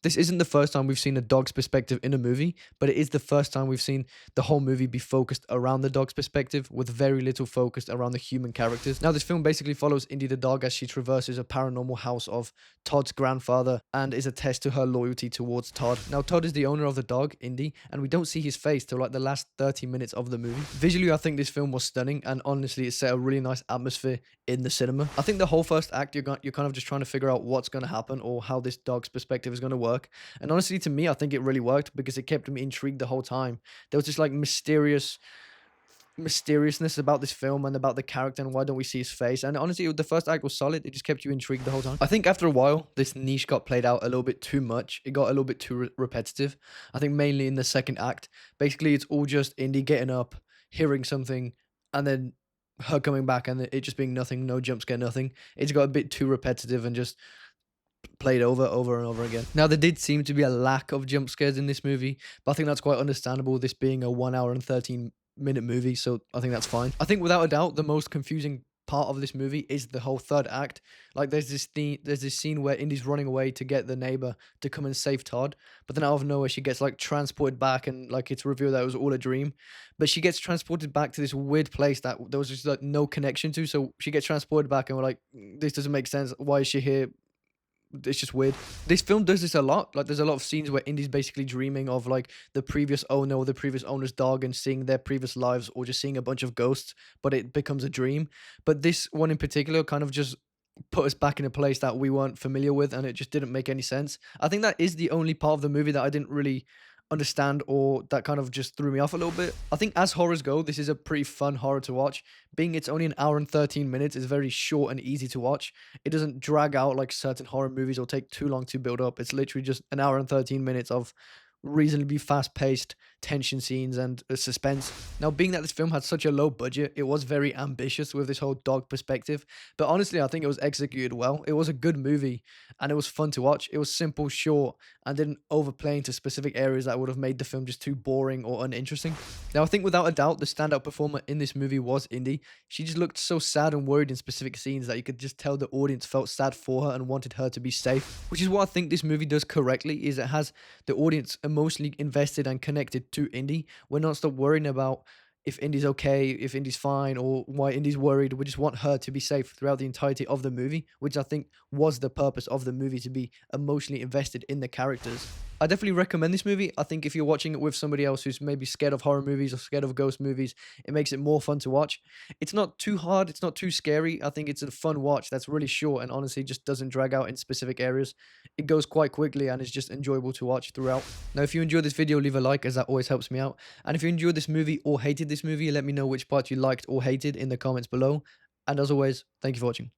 This isn't the first time we've seen a dog's perspective in a movie, but it is the first time we've seen the whole movie be focused around the dog's perspective with very little focused around the human characters. Now, this film basically follows Indy the dog as she traverses a paranormal house of Todd's grandfather and is a test to her loyalty towards Todd. Now, Todd is the owner of the dog, Indy, and we don't see his face till like the last 30 minutes of the movie. Visually, I think this film was stunning, and honestly, it set a really nice atmosphere in the cinema. I think the whole first act, you're kind of just trying to figure out what's going to happen or how this dog's perspective is going to work. And honestly, to me, I think it really worked because it kept me intrigued the whole time. There was this like mysteriousness about this film and about the character and why don't we see his face. And honestly, the first act was solid. It just kept you intrigued the whole time. I think after a while, this niche got played out a little bit too much. It got a little bit too repetitive. I think mainly in the second act. Basically, it's all just Indy getting up, hearing something, and then her coming back and it just being nothing, no jump scare, nothing. It's got a bit too repetitive and just played over and over again. Now, there did seem to be a lack of jump scares in this movie, but I think that's quite understandable, this being a 1 hour and 13-minute movie, so I think that's fine. I think without a doubt, the most confusing part of this movie is the whole third act. Like there's this scene where Indy's running away to get the neighbor to come and save Todd, but then out of nowhere she gets like transported back and like it's revealed that it was all a dream. But she gets transported back to this weird place that there was just like no connection to. So she gets transported back and we're like, this doesn't make sense. Why is she here? It's just weird. This film does this a lot. Like, there's a lot of scenes where Indy's basically dreaming of like the previous owner or the previous owner's dog and seeing their previous lives or just seeing a bunch of ghosts, but it becomes a dream. But this one in particular kind of just put us back in a place that we weren't familiar with, and it just didn't make any sense. I think that is the only part of the movie that I didn't really understand or that kind of just threw me off a little bit. I think as horrors go, this is a pretty fun horror to watch. Being it's only 1 hour and 13 minutes is very short and easy to watch. It doesn't drag out like certain horror movies or take too long to build up. It's literally just 1 hour and 13 minutes of reasonably fast-paced tension scenes and suspense. Now, being that this film had such a low budget, it was very ambitious with this whole dog perspective. But honestly, I think it was executed well. It was a good movie and it was fun to watch. It was simple, short, and didn't overplay into specific areas that would have made the film just too boring or uninteresting. Now, I think without a doubt, the standout performer in this movie was Indy. She just looked so sad and worried in specific scenes that you could just tell the audience felt sad for her and wanted her to be safe, which is what I think this movie does correctly, is it has the audience emotionally invested and connected to Indy. We're not stop worrying about if Indy's okay, if Indy's fine, or why Indy's worried. We just want her to be safe throughout the entirety of the movie, which I think was the purpose of the movie, to be emotionally invested in the characters. I definitely recommend this movie. I think if you're watching it with somebody else who's maybe scared of horror movies or scared of ghost movies, it makes it more fun to watch. It's not too hard, it's not too scary. I think it's a fun watch that's really short and honestly just doesn't drag out in specific areas. It goes quite quickly and is just enjoyable to watch throughout. Now, if you enjoyed this video, leave a like, as that always helps me out. And if you enjoyed this movie or hated this movie, let me know which part you liked or hated in the comments below. And as always, thank you for watching.